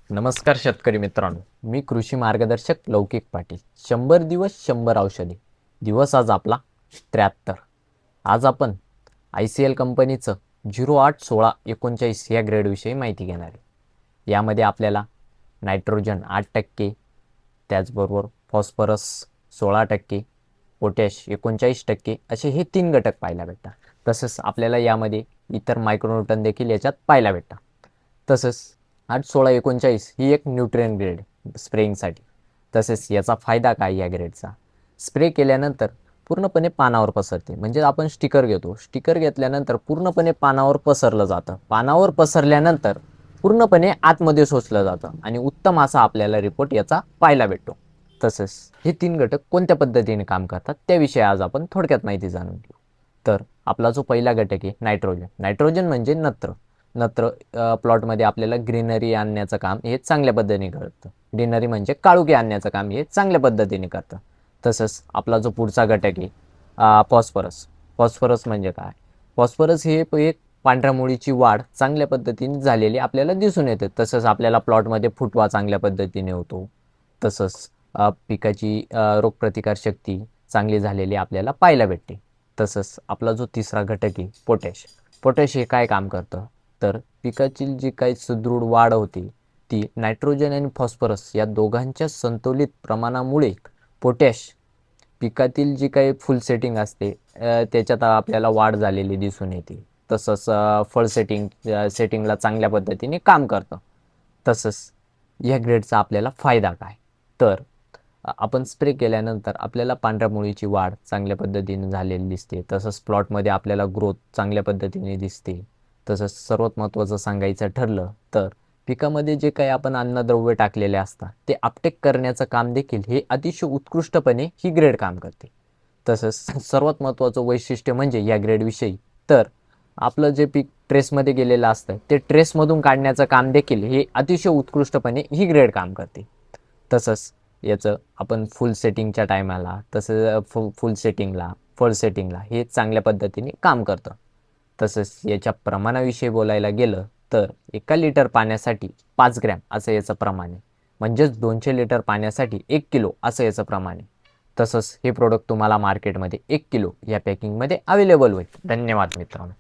नमस्कार शेतकरी मित्रांनो, मी कृषी मार्गदर्शक लौकिक पाटील. 100 दिवस 100 औषधे. दिवस आज आपला 73. आज आपण ICL कंपनीचं 08 16 39 या ग्रेडविषयी माहिती घेणार आहे. यामध्ये आपल्याला नायट्रोजन 8%, त्याचबरोबर फॉस्फरस 16%, पोटॅश 39% असे हे 3 घटक पाहायला भेटतात. तसंच आपल्याला यामध्ये इतर मायक्रोन्यूटन देखील याच्यात पाहायला भेटतात. तसंच 8 16 39 ही एक न्यूट्रिएंट ग्रेड स्प्रेइंगसाठी. तसेच याचा फायदा काय या ग्रेडचा? स्प्रे केल्यानंतर पूर्णपणे पानावर पसरते. म्हणजे आपण स्टिकर घेतो, स्टिकर घेतल्यानंतर पूर्णपणे पानावर पसरलं जातं. पानावर पसरल्यानंतर पूर्णपणे आतमध्ये शोषलं जातं आणि उत्तम असा आपल्याला रिपोर्ट याचा पाहायला भेटतो. तसंच हे 3 घटक कोणत्या पद्धतीने काम करतात त्याविषयी आज आपण थोडक्यात माहिती जाणून घेऊ. तर आपला जो पहिला घटक आहे नायट्रोजन. नायट्रोजन म्हणजे नत्र. नत्र प्लॉटमध्ये आपल्याला ग्रीनरी आणण्याचं काम हे चांगल्या पद्धतीने करतं. ग्रीनरी म्हणजे काळोखी आणण्याचं काम हे चांगल्या पद्धतीने करतं. तसंच आपला जो पुढचा घटक आहे फॉस्फरस. फॉस्फरस म्हणजे काय? फॉस्फरस हे एक पांढऱ्या मुळीची वाढ चांगल्या पद्धतीने झालेली आपल्याला दिसून येते. तसंच आपल्याला प्लॉटमध्ये फुटवा चांगल्या पद्धतीने होतो. तसंच पिकाची रोगप्रतिकार शक्ती चांगली झालेली आपल्याला पाहायला भेटते. तसंच आपला जो तिसरा घटक आहे पोटॅश. पोटॅश हे काय काम करतं? तर पिकाची जी काही सुदृढ वाढ होती ती नायट्रोजन आणि फॉस्फरस या दोघांच्या संतुलित प्रमाणामुळे पोटॅश पिकातील जी काही फुल सेटिंग असते त्याच्यात आपल्याला वाढ झालेली दिसून येते. तसंच फळ सेटिंगला चांगल्या पद्धतीने काम करतं. तसंच या ग्रेडचा आपल्याला फायदा काय? तर आपण स्प्रे केल्यानंतर आपल्याला पांढऱ्या मुळीची वाढ चांगल्या पद्धतीने झालेली दिसते. तसंच प्लॉटमध्ये आपल्याला ग्रोथ चांगल्या पद्धतीने दिसते. तसंच सर्वात महत्त्वाचं सांगायचं ठरलं तर पिकामध्ये जे काही आपण अन्नद्रव्य टाकलेले असतात ते अपटेक करण्याचं काम देखील हे अतिशय उत्कृष्टपणे ही ग्रेड काम करते. तसंच सर्वात महत्त्वाचं वैशिष्ट्य म्हणजे या ग्रेडविषयी तर आपलं जे पीक ट्रेसमध्ये गेलेलं असतं ते ट्रेसमधून काढण्याचं काम देखील हे अतिशय उत्कृष्टपणे ही ग्रेड काम करते. तसंच याचं आपण फुल सेटिंगच्या टायमाला तसं फुल सेटिंगला फळ सेटिंगला हे चांगल्या पद्धतीने काम करतं. तसंच याच्या प्रमाणाविषयी बोलायला गेलं तर 1 लिटर पाण्यासाठी 5 ग्रॅम असं याचं प्रमाण आहे. म्हणजेच 200 लिटर पाण्यासाठी 1 किलो असं याचं प्रमाण आहे. तसंच हे प्रोडक्ट तुम्हाला मार्केटमध्ये 1 किलो या पॅकिंगमध्ये अवेलेबल होईल. धन्यवाद मित्रांनो.